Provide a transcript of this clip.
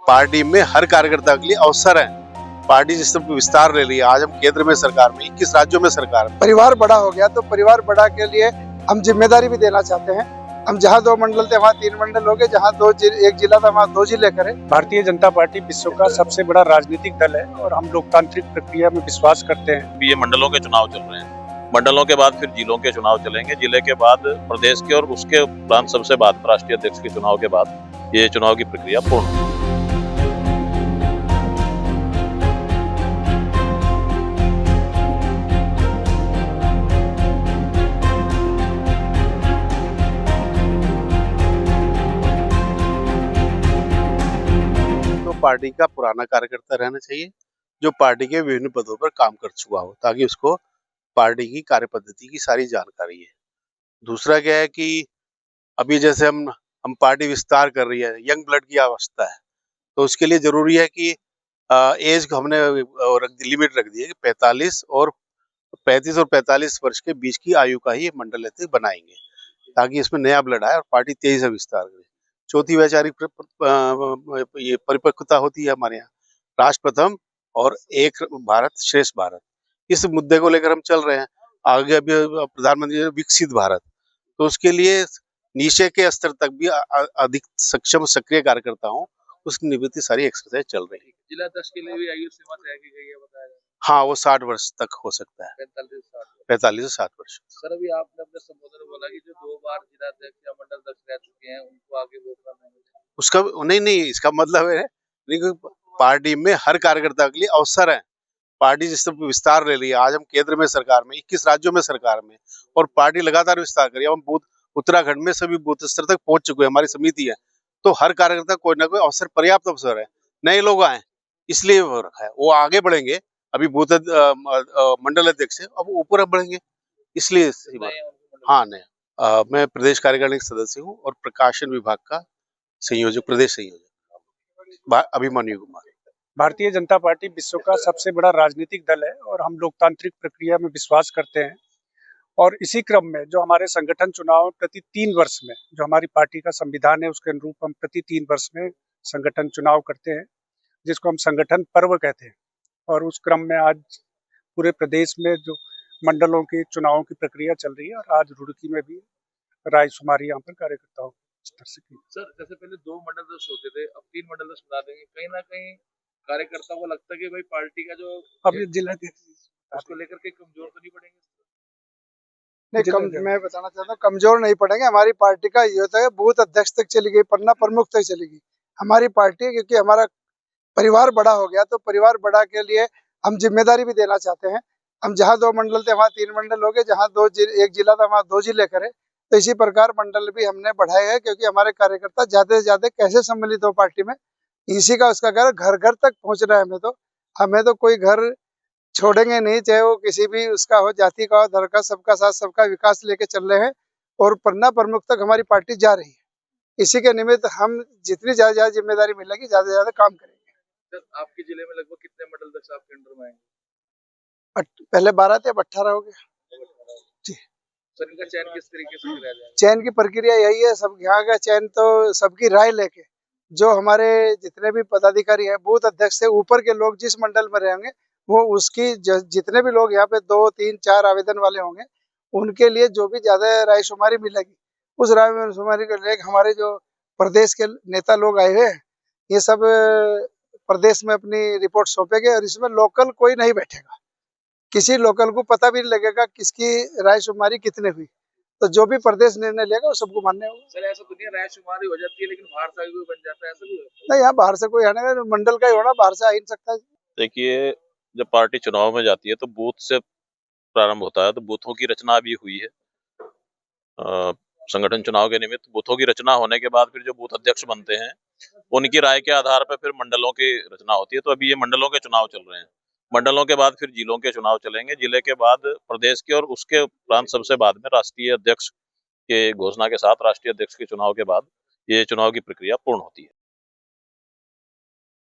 Party में हर कार्यकर्ता के लिए अवसर है। पार्टी जिस तरह विस्तार ले रही है, आज हम केंद्र में सरकार में 21 राज्यों में सरकार में। परिवार बड़ा हो गया तो परिवार बड़ा के लिए हम जिम्मेदारी भी देना चाहते हैं। हम जहाँ 2 मंडल थे वहाँ 3 मंडल हो गए, जहाँ एक जिला था वहाँ 2 जिले करें। भारतीय जनता पार्टी विश्व का सबसे बड़ा राजनीतिक दल है और हम लोकतांत्रिक प्रक्रिया में विश्वास करते हैं। ये मंडलों के चुनाव चल रहे हैं, मंडलों के बाद फिर जिलों के चुनाव चलेंगे, जिले के बाद प्रदेश के और उसके उपरांत सबसे बाद राष्ट्रीय अध्यक्ष के चुनाव के बाद ये चुनाव की प्रक्रिया पूर्ण होगी। पार्टी का पुराना कार्यकर्ता रहना चाहिए जो पार्टी के विभिन्न पदों पर काम कर चुका हो, ताकि उसको पार्टी की कार्यपद्धति की सारी जानकारी है। दूसरा क्या है कि अभी जैसे हम पार्टी विस्तार कर रही है, यंग ब्लड की आवश्यकता है, तो उसके लिए जरूरी है कि एज को हमने लिमिट रख दी है कि 35 और 45 वर्ष के बीच की आयु का ही मंडल बनाएंगे, ताकि इसमें नया ब्लड आए और पार्टी तेजी से विस्तार करे। चौथी वैचारिक ये परिपक्वता होती है हमारे यहाँ, राष्ट्र प्रथम और एक भारत श्रेष्ठ भारत, इस मुद्दे को लेकर हम चल रहे हैं। आगे अभी प्रधानमंत्री विकसित भारत, तो उसके लिए नीचे के स्तर तक भी अधिक सक्षम सक्रिय कार्यकर्ता हो, उसकी निवृत्ति सारी एक्सरसाइज चल रही है। जिला अध्यक्ष के लिए भी आयु सीमा तय की गई है, बताया जाए। हाँ, वो 60 वर्ष तक हो सकता है, 45 से 60 वर्ष। सर, अभी आपने अपने संबोधन में बोला कि जो 2 बार जिला अध्यक्ष या मंडल अध्यक्ष रह चुके हैं उनको आगे मौका नहीं मिलेगा। उसका नहीं, इसका मतलब है पार्टी में हर कार्यकर्ता के लिए अवसर है। पार्टी जिस तरह विस्तार ले रही है, आज हम केंद्र में सरकार में 21 राज्यों में सरकार में, और पार्टी लगातार विस्तार कर रही है। हम बूथ उत्तराखंड में सभी बूथ स्तर तक पहुंच चुके हैं, हमारी समिति है, तो हर कार्यकर्ता कोई ना कोई अवसर, पर्याप्त अवसर है। नए लोग आए इसलिए वो रखा है, वो आगे बढ़ेंगे। अभी बूथ मंडल अध्यक्ष है, अब ऊपर बढ़ेंगे, इसलिए हाँ नया। मैं प्रदेश कार्यकारिणी का सदस्य हूँ और प्रकाशन विभाग का संयोजक, प्रदेश संयोजक अभिमन्यु कुमार। भारतीय जनता पार्टी विश्व का सबसे बड़ा राजनीतिक दल है और हम लोकतांत्रिक प्रक्रिया में विश्वास करते हैं। और इसी क्रम में जो हमारे संगठन चुनाव प्रति 3 वर्ष में, जो हमारी पार्टी का संविधान है उसके अनुरूप हम प्रति 3 वर्ष में संगठन चुनाव करते हैं, जिसको हम संगठन पर्व कहते हैं। और उस क्रम में आज पूरे प्रदेश में जो मंडलों के चुनावों की प्रक्रिया चल रही है, और आज रुड़की में भी रायशुमारी यहाँ पर कार्यकर्ताओं स्तर से की। सर, जैसे पहले 2 मंडल अध्यक्ष होते थे, अब 3 मंडल अध्यक्ष बना देंगे, कहीं ना कहीं कार्यकर्ता को लगता है कि भाई पार्टी का जो अब ये जिला उसको लेकर के कमजोर तो नहीं पड़ेंगे? नहीं, मैं बताना चाहता हूँ कमजोर नहीं पड़ेंगे। हमारी पार्टी का ये होता है बूथ अध्यक्ष तक चली गई, पन्ना प्रमुख तक चली गई हमारी पार्टी, क्योंकि हमारा परिवार बड़ा हो गया तो परिवार बड़ा के लिए हम जिम्मेदारी भी देना चाहते हैं। हम जहाँ 2 मंडल थे वहाँ 3 मंडल हो गए, जहाँ एक जिला था वहाँ 2 जिले करें। तो इसी प्रकार मंडल भी हमने बढ़ाए हैं, क्योंकि हमारे कार्यकर्ता ज्यादा से ज्यादा कैसे सम्मिलित हो पार्टी में, इसी का उसका घर घर घर तक पहुंचना है। हमें तो कोई घर छोड़ेंगे नहीं, चाहे वो किसी भी उसका हो, जाति का हो, धर्म का, सबका साथ सबका विकास लेके चल रहे हैं और पन्ना प्रमुख तक हमारी पार्टी जा रही है। इसी के निमित्त हम जितनी ज्यादा जिम्मेदारी मिलेगी ज्यादा से ज्यादा काम करेंगे। सर, आपके जिले में लगभग कितने मंडल अध्यक्ष आपके अंडर में आएंगे? पहले 12 थे, अब 18 हो गए जी। सर, इनका चयन किस तरीके से किया जाएगा? चयन की प्रक्रिया यही है, सब यहाँ का चयन तो सबकी राय लेके, जो हमारे जितने भी पदाधिकारी हैं, बूथ अध्यक्ष से ऊपर के लोग जिस मंडल में रहेंगे, वो उसकी जितने भी लोग यहाँ पे 2, 3, 4 आवेदन वाले होंगे, उनके लिए जो भी ज्यादा रायशुमारी मिलेगी, उस रायशुमारी को लेकर हमारे जो प्रदेश के नेता लोग आए हुए हैं, ये सब प्रदेश में अपनी रिपोर्ट सौंपेंगे। और इसमें लोकल कोई नहीं बैठेगा, किसी लोकल को पता भी नहीं लगेगा किसकी रायशुमारी कितने हुई, तो जो भी प्रदेश निर्णय लेगा वो सबको मान्य होगा। सर, ऐसा तो नहीं रायशुमारी हो जाती है लेकिन बाहर से कोई बन जाता है, ऐसा भी होता है? नहीं, यहाँ बाहर से कोई आने का, मंडल का ही होना, बाहर से आ ही नहीं सकता। देखिए, जब पार्टी चुनाव में जाती है तो बूथ से प्रारंभ होता है, तो बूथों की रचना भी हुई है। संगठन चुनाव के निमित्त बूथों की रचना होने के बाद फिर जो बूथ अध्यक्ष बनते हैं उनकी राय के आधार पर फिर मंडलों की रचना होती है। तो अभी ये मंडलों के चुनाव चल रहे हैं, मंडलों के बाद फिर जिलों के चुनाव चलेंगे, जिले के बाद प्रदेश के और उसके उपरांत सबसे बाद में राष्ट्रीय अध्यक्ष के घोषणा के साथ राष्ट्रीय अध्यक्ष के चुनाव के बाद ये चुनाव की प्रक्रिया पूर्ण होती है।